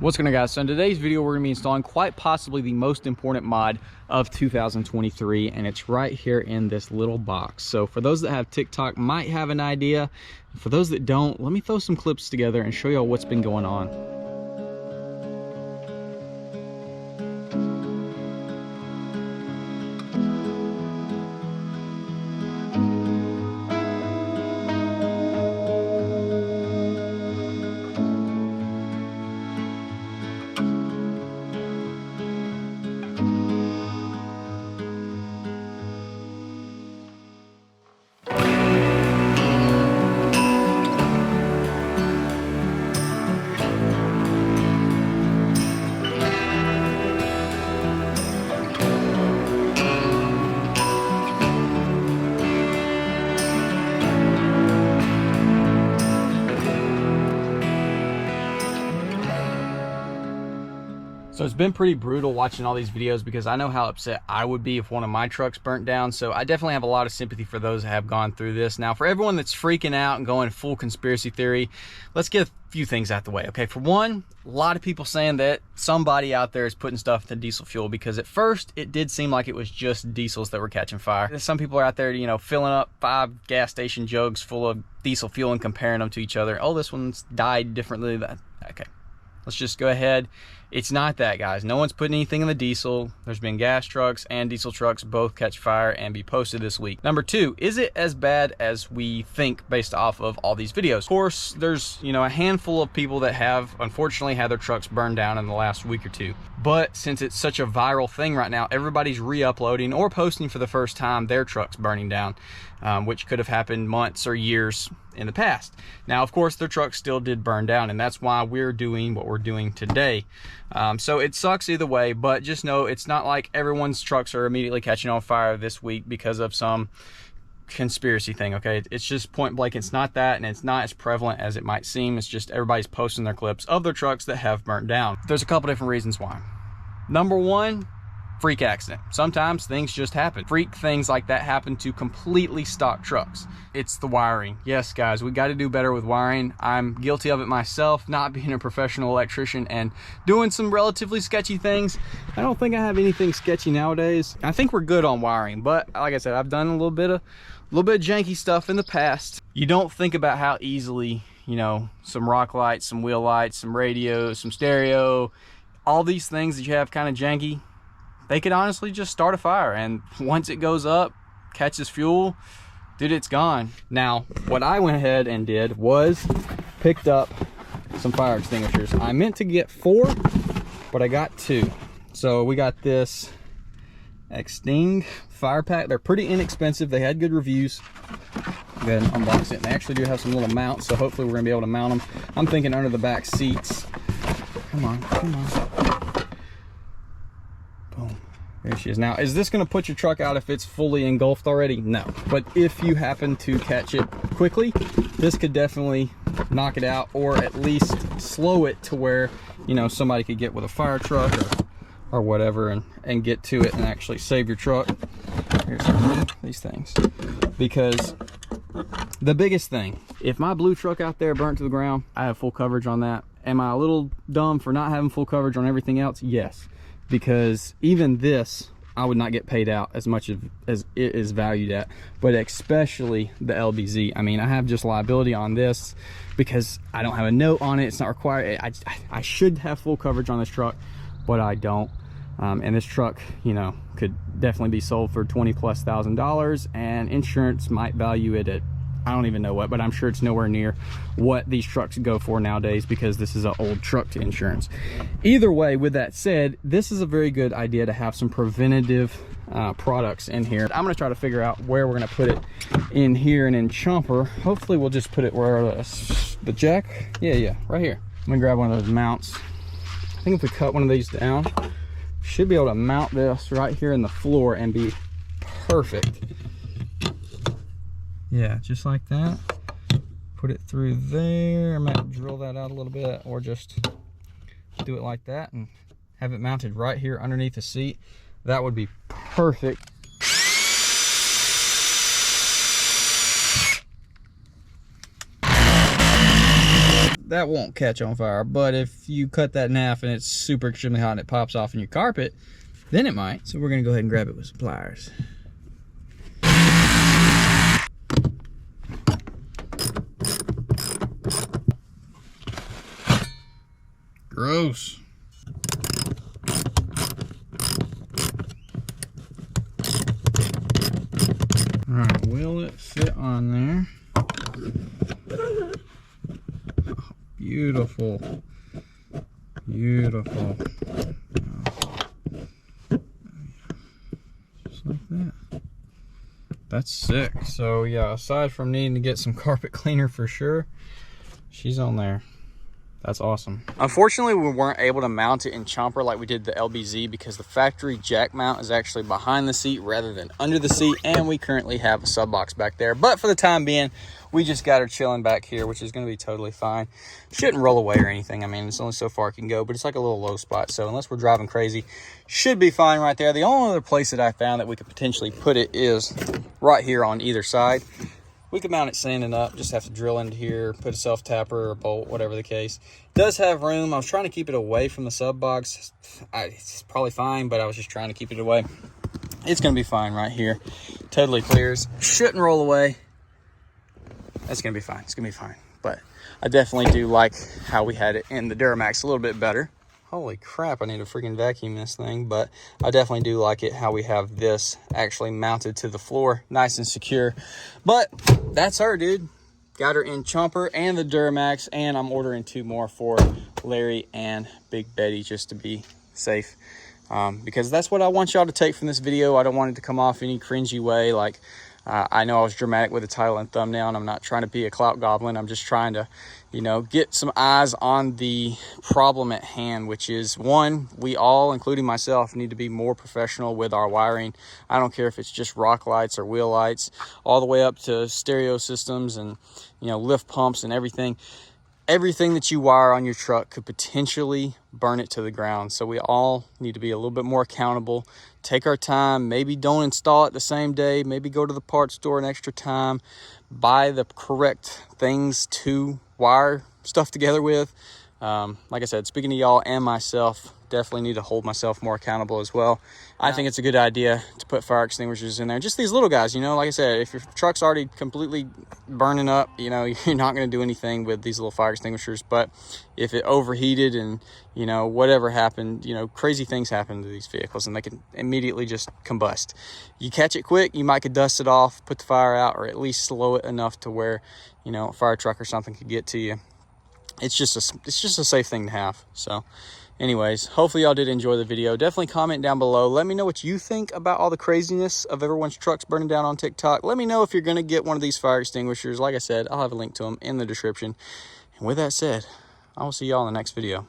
What's going on, guys? So in today's video we're going to be installing quite possibly the most important mod of 2023, and it's right here in this little box. So for those that have TikTok might have an idea. For those that don't, let me throw some clips together and show y'all what's been going on. So it's been pretty brutal watching all these videos because I know how upset I would be if one of my trucks burnt down. So I definitely have a lot of sympathy for those that have gone through this. Now, for everyone that's freaking out and going full conspiracy theory, let's get a few things out the way. Okay, for one, a lot of people saying that somebody out there is putting stuff into diesel fuel, because at first it did seem like it was just diesels that were catching fire. Some people are out there, you know, filling up 5 gas station jugs full of diesel fuel and comparing them to each other. Oh, this one's died differently. Okay, let's just go ahead. It's not that, guys. No one's putting anything in the diesel. There's been gas trucks and diesel trucks both catch fire and be posted this week. Number 2, is it as bad as we think based off of all these videos? Of course, there's, you know, a handful of people that have unfortunately had their trucks burned down in the last week or two. But since it's such a viral thing right now, everybody's re-uploading or posting for the first time their trucks burning down, which could have happened months or years in the past. Now, of course, their trucks still did burn down, and that's why we're doing what we're doing today. So it sucks either way, but just know it's not like everyone's trucks are immediately catching on fire this week because of some conspiracy thing. Okay, it's just point blank, it's not that, and it's not as prevalent as it might seem. It's just everybody's posting their clips of their trucks that have burnt down. There's a couple different reasons why. Number 1, freak accident. Sometimes things just happen. Freak things like that happen to completely stock trucks. It's the wiring. Yes, guys, we got to do better with wiring. I'm guilty of it myself, not being a professional electrician and doing some relatively sketchy things. I don't think I have anything sketchy nowadays. I think we're good on wiring, but like I said, I've done a little bit of janky stuff in the past. You don't think about how easily, you know, some rock lights, some wheel lights, some radios, some stereo, all these things that you have kind of janky, they could honestly just start a fire, and once it goes up, catches fuel, dude, it's gone. Now, what I went ahead and did was picked up some fire extinguishers. I meant to get 4, but I got 2. So we got this Extingue fire pack. They're pretty inexpensive. They had good reviews. Go ahead and unbox it. And they actually do have some little mounts, so hopefully we're gonna be able to mount them. I'm thinking under the back seats. Come on, come on. Boom. There she is. Now, is this going to put your truck out if it's fully engulfed already? No. But if you happen to catch it quickly, this could definitely knock it out, or at least slow it to where, you know, somebody could get with a fire truck or whatever and get to it and actually save your truck. Here's these things. Because the biggest thing, if my blue truck out there burnt to the ground, I have full coverage on that. Am I a little dumb for not having full coverage on everything else? Yes. Because even this, I would not get paid out as much as it is valued at, but especially the LBZ. I mean, I have just liability on this because I don't have a note on it. It's not required. I should have full coverage on this truck, but I don't. And this truck, you know, could definitely be sold for $20,000+, and insurance might value it at, I don't even know what, but I'm sure it's nowhere near what these trucks go for nowadays, because this is an old truck to insurance. Either way, with that said, this is a very good idea to have some preventative products in here. I'm going to try to figure out where we're going to put it in here and in Chomper. Hopefully we'll just put it where the jack, yeah, right here. I'm going to grab one of those mounts. I think if we cut one of these down, should be able to mount this right here in the floor and be perfect. Yeah, just like that. Put it through there. I might drill that out a little bit, or just do it like that and have it mounted right here underneath the seat. That would be perfect. that won't catch on fire. But if you cut that in half and it's super extremely hot and it pops off in your carpet, then it might. So we're gonna go ahead and grab it with some pliers. Gross. All right, will it fit on there? Oh, beautiful. Beautiful. Just like that. That's sick. So yeah, aside from needing to get some carpet cleaner for sure, she's on there. That's awesome. Unfortunately, we weren't able to mount it in Chomper like we did the LBZ because the factory jack mount is actually behind the seat rather than under the seat, and we currently have a sub box back there. But for the time being, we just got her chilling back here, which is going to be totally fine. Shouldn't roll away or anything. I mean, it's only so far it can go, but it's like a little low spot. So unless we're driving crazy, should be fine right there. The only other place that I found that we could potentially put it is right here on either side. We could mount it standing up, just have to drill into here, put a self-tapper or a bolt, whatever the case. It does have room. I was trying to keep it away from the sub box. It's probably fine, but I was just trying to keep it away. It's going to be fine right here. Totally clears. Shouldn't roll away. That's going to be fine. It's going to be fine. But I definitely do like how we had it in the Duramax a little bit better. Holy crap, I need to freaking vacuum this thing, but I definitely do like it how we have this actually mounted to the floor, nice and secure. But that's her, dude. Got her in Chomper and the Duramax, and I'm ordering 2 more for Larry and Big Betty just to be safe. Because that's what I want y'all to take from this video. I don't want it to come off any cringy way. Like, I know I was dramatic with the title and thumbnail, and I'm not trying to be a clout goblin. I'm just trying to, you know, get some eyes on the problem at hand, which is, one, we all, including myself, need to be more professional with our wiring. I don't care if it's just rock lights or wheel lights, all the way up to stereo systems and, you know, lift pumps and everything. Everything that you wire on your truck could potentially burn it to the ground. So we all need to be a little bit more accountable. Take our time. Maybe don't install it the same day. Maybe go to the parts store an extra time. Buy the correct things to wire stuff together with. Like I said, speaking to y'all and myself, definitely need to hold myself more accountable as well. I think it's a good idea to put fire extinguishers in there. Just these little guys, you know, like I said, if your truck's already completely burning up, you know, you're not going to do anything with these little fire extinguishers. But if it overheated and, you know, whatever happened, you know, crazy things happen to these vehicles and they can immediately just combust. You catch it quick, you might could dust it off, put the fire out, or at least slow it enough to where, you know, a fire truck or something could get to you. It's just a safe thing to have. So anyways, hopefully y'all did enjoy the video. Definitely comment down below. Let me know what you think about all the craziness of everyone's trucks burning down on TikTok. Let me know if you're going to get one of these fire extinguishers. Like I said, I'll have a link to them in the description. And with that said, I will see y'all in the next video.